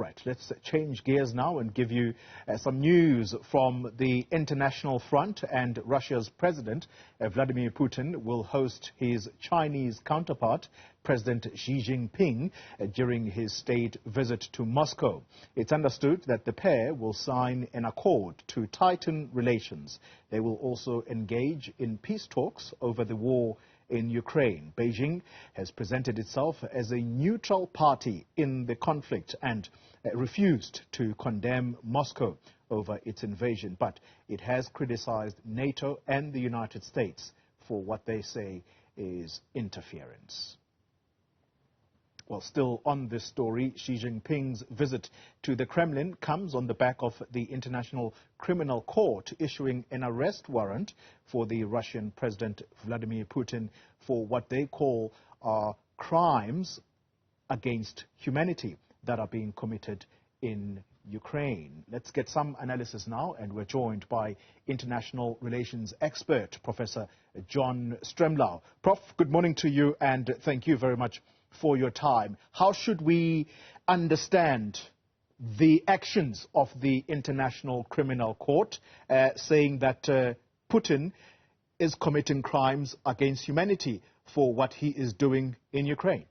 right, let's change gears now and give you some news from the international front. And Russia's President Vladimir Putin will host his Chinese counterpart, President Xi Jinping, during his state visit to Moscow. It's understood that the pair will sign an accord to tighten relations. They will also engage in peace talks over the war in Ukraine. Beijing has presented itself as a neutral party in the conflict and refused to condemn Moscow over its invasion, but it has criticized NATO and the United States for what they say is interference. Well, still on this story, Xi Jinping's visit to the Kremlin comes on the back of the International Criminal Court issuing an arrest warrant for the Russian President Vladimir Putin for what they call crimes against humanity that are being committed in Ukraine. Let's get some analysis now, and we're joined by international relations expert, Professor John Stremlau. Prof, good morning to you, and thank you very much for your time. How should we understand the actions of the International Criminal Court saying that Putin is committing crimes against humanity for what he is doing in Ukraine?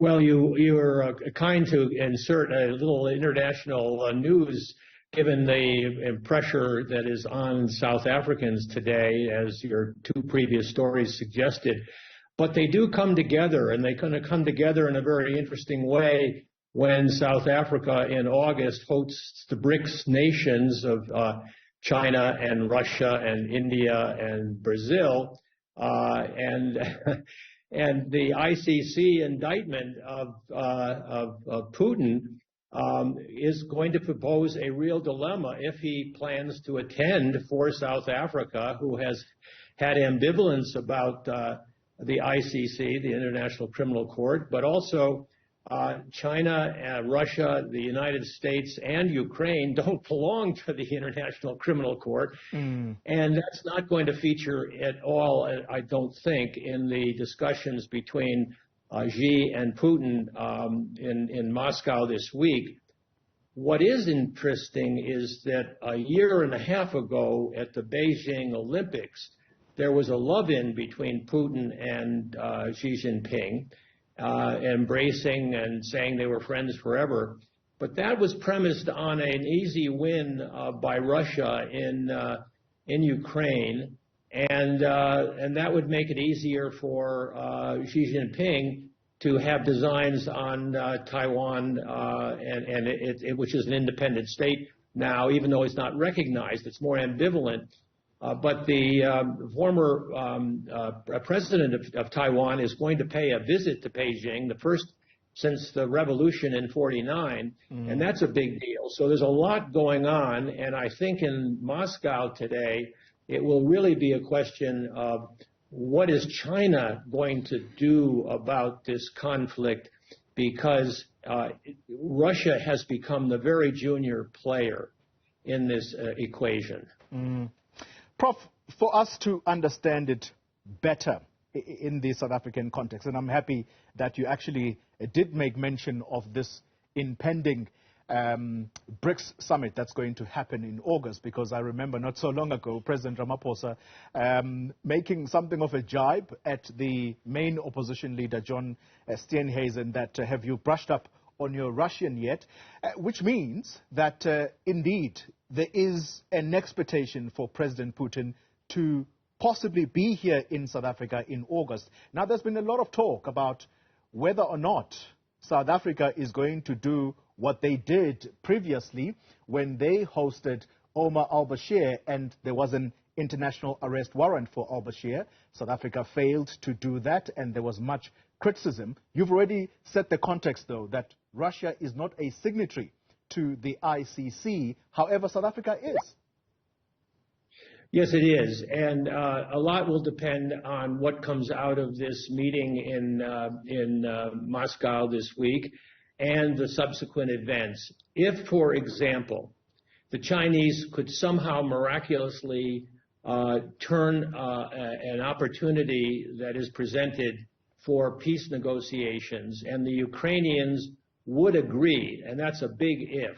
Well, you are kind to insert a little international news, given the pressure that is on South Africans today, as your two previous stories suggested. But they do come together, and they're going to come together in a very interesting way when South Africa in August hosts the BRICS nations of China and Russia and India and Brazil. And the ICC indictment of Putin is going to propose a real dilemma if he plans to attend for South Africa, who has had ambivalence about the ICC, the International Criminal Court, but also China, Russia, the United States, and Ukraine don't belong to the International Criminal Court. And that's not going to feature at all, I don't think, in the discussions between Xi and Putin in Moscow this week. What is interesting is that a year and a half ago at the Beijing Olympics, there was a love-in between Putin and Xi Jinping, embracing and saying they were friends forever. But that was premised on an easy win by Russia in Ukraine, and that would make it easier for Xi Jinping to have designs on Taiwan, which is an independent state now, even though it's not recognized. It's more ambivalent. But the former president of Taiwan is going to pay a visit to Beijing, the first since the revolution in '49, and that's a big deal. So there's a lot going on, and I think in Moscow today, it will really be a question of what is China going to do about this conflict, because Russia has become the very junior player in this equation. Prof, for us to understand it better in the South African context, and I'm happy that you actually did make mention of this impending BRICS summit that's going to happen in August, because I remember not so long ago President Ramaphosa making something of a jibe at the main opposition leader, John Steenhuisen, that have you brushed up on your Russian yet, which means that indeed there is an expectation for President Putin to possibly be here in South Africa in August. Now, there's been a lot of talk about whether or not South Africa is going to do what they did previously when they hosted Omar al-Bashir and there was an international arrest warrant for al-Bashir. South Africa failed to do that, and there was much criticism. You've already set the context, though, that Russia is not a signatory to the ICC. However, South Africa is. Yes, it is. And a lot will depend on what comes out of this meeting in Moscow this week and the subsequent events. If, for example, the Chinese could somehow miraculously turn an opportunity that is presented for peace negotiations, and the Ukrainians would agree, and that's a big if,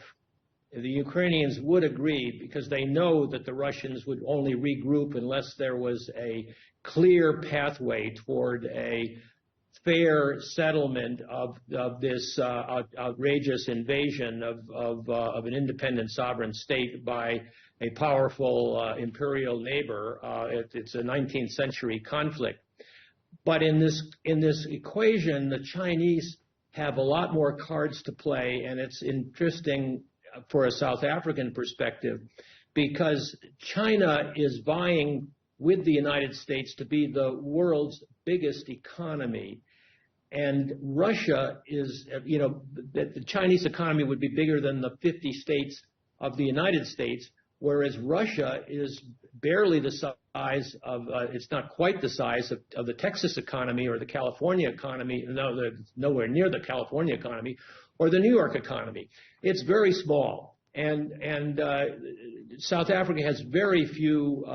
the Ukrainians would agree, because they know that the Russians would only regroup unless there was a clear pathway toward a fair settlement of this outrageous invasion of an independent sovereign state by a powerful imperial neighbor. It's a 19th century conflict. But in this equation, the Chinese have a lot more cards to play, and it's interesting for a South African perspective, because China is vying with the United States to be the world's biggest economy. And Russia is, the Chinese economy would be bigger than the 50 states of the United States, whereas Russia is barely the size of, it's not quite the size of the Texas economy or the California economy, nowhere near the California economy, or the New York economy. It's very small. And South Africa has very few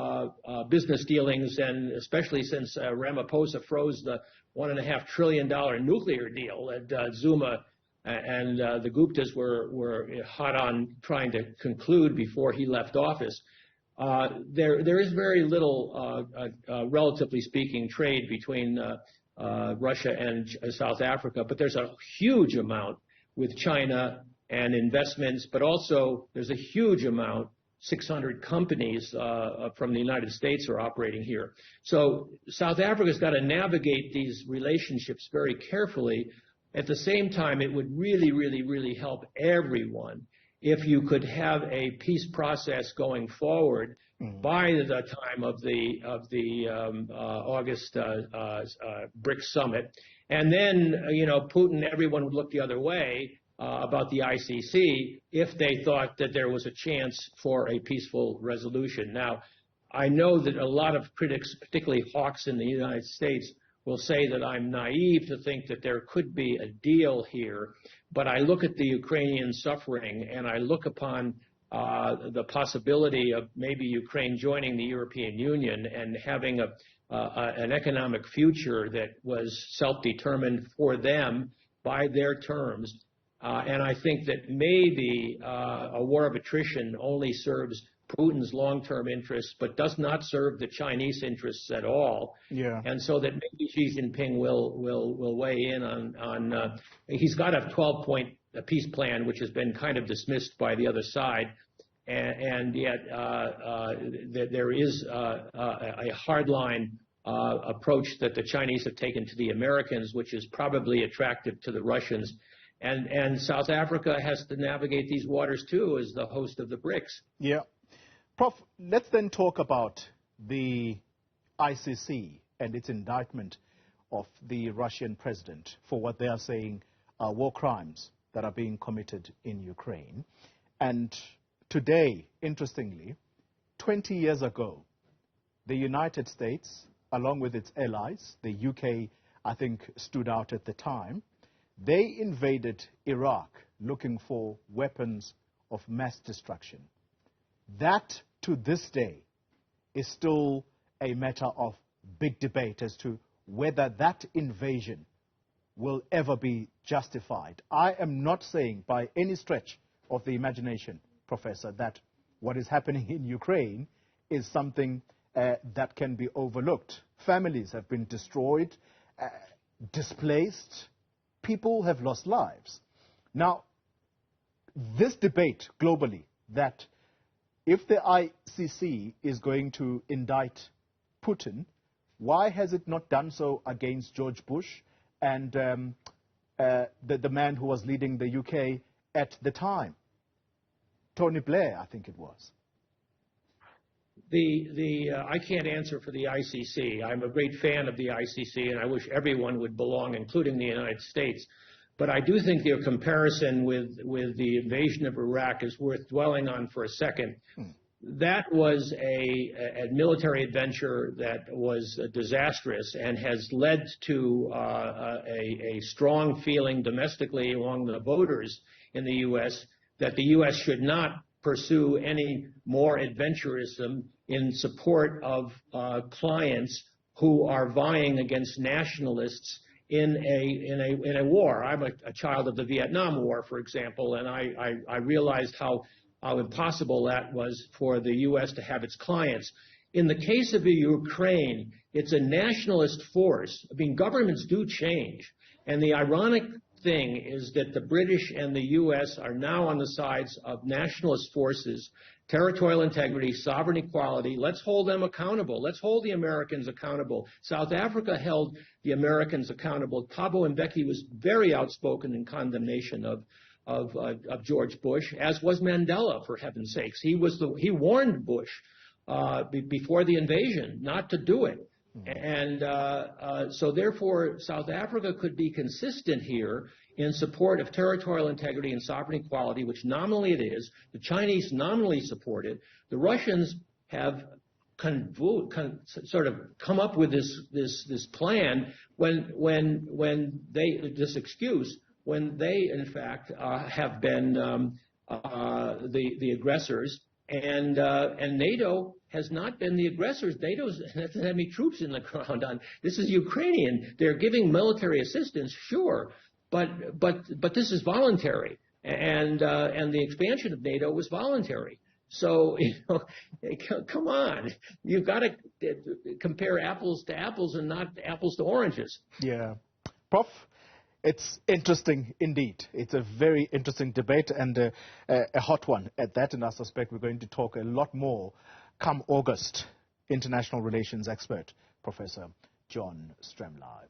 business dealings, and especially since Ramaphosa froze the $1.5 trillion nuclear deal that Zuma and the Guptas were hot on trying to conclude before he left office. There is very little, relatively speaking, trade between Russia and South Africa, but there's a huge amount with China and investments, but also there's a huge amount, 600 companies from the United States are operating here. So South Africa's got to navigate these relationships very carefully. At the same time, it would really, really, really help everyone if you could have a peace process going forward by the time of the August BRICS summit. And then, Putin, everyone would look the other way about the ICC if they thought that there was a chance for a peaceful resolution. Now, I know that a lot of critics, particularly hawks in the United States, will say that I'm naive to think that there could be a deal here, but I look at the Ukrainian suffering and I look upon the possibility of maybe Ukraine joining the European Union and having an economic future that was self-determined for them by their terms. And I think that maybe a war of attrition only serves Putin's long-term interests, but does not serve the Chinese interests at all. Yeah. And so that maybe Xi Jinping will weigh in on he's got a 12-point peace plan, which has been kind of dismissed by the other side, and yet there is a hardline approach that the Chinese have taken to the Americans, which is probably attractive to the Russians. And South Africa has to navigate these waters too as the host of the BRICS. Yeah. Prof, let's then talk about the ICC and its indictment of the Russian president for what they are saying are war crimes that are being committed in Ukraine. And today, interestingly, 20 years ago, the United States, along with its allies, the UK, I think, stood out at the time. They invaded Iraq looking for weapons of mass destruction. That, to this day, is still a matter of big debate as to whether that invasion will ever be justified. I am not saying by any stretch of the imagination, Professor, that what is happening in Ukraine is something that can be overlooked. Families have been destroyed, displaced. People have lost lives. Now, this debate globally that if the ICC is going to indict Putin, why has it not done so against George Bush and the man who was leading the UK at the time? Tony Blair, I think it was. I can't answer for the ICC. I'm a great fan of the ICC, and I wish everyone would belong, including the United States. But I do think your comparison with the invasion of Iraq is worth dwelling on for a second. That was a military adventure that was disastrous and has led to a strong feeling domestically among the voters in the U.S. that the U.S. should not pursue any more adventurism in support of clients who are vying against nationalists in a war. I'm a child of the Vietnam War, for example, and I realized how impossible that was for the U.S. to have its clients. In the case of the Ukraine, it's a nationalist force. I mean, governments do change. And the ironic thing is that the British and the U.S. are now on the sides of nationalist forces, territorial integrity, sovereign equality. Let's hold them accountable. Let's hold the Americans accountable. South Africa held the Americans accountable. Thabo Mbeki was very outspoken in condemnation of George Bush, as was Mandela, for heaven's sakes. He warned Bush before the invasion not to do it. And so therefore, South Africa could be consistent here in support of territorial integrity and sovereign equality, which nominally it is. The Chinese nominally support it. The Russians have sort of come up with this plan this excuse when they, in fact, have been the aggressors. And NATO has not been the aggressors. NATO doesn't have any troops in the ground on this. Is Ukrainian. They're giving military assistance, sure, but this is voluntary, and the expansion of NATO was voluntary. So come on, you've got to compare apples to apples and not apples to oranges. Yeah, Prof. It's interesting indeed. It's a very interesting debate and a hot one at that. And I suspect we're going to talk a lot more come August. International relations expert, Professor John Stremlau.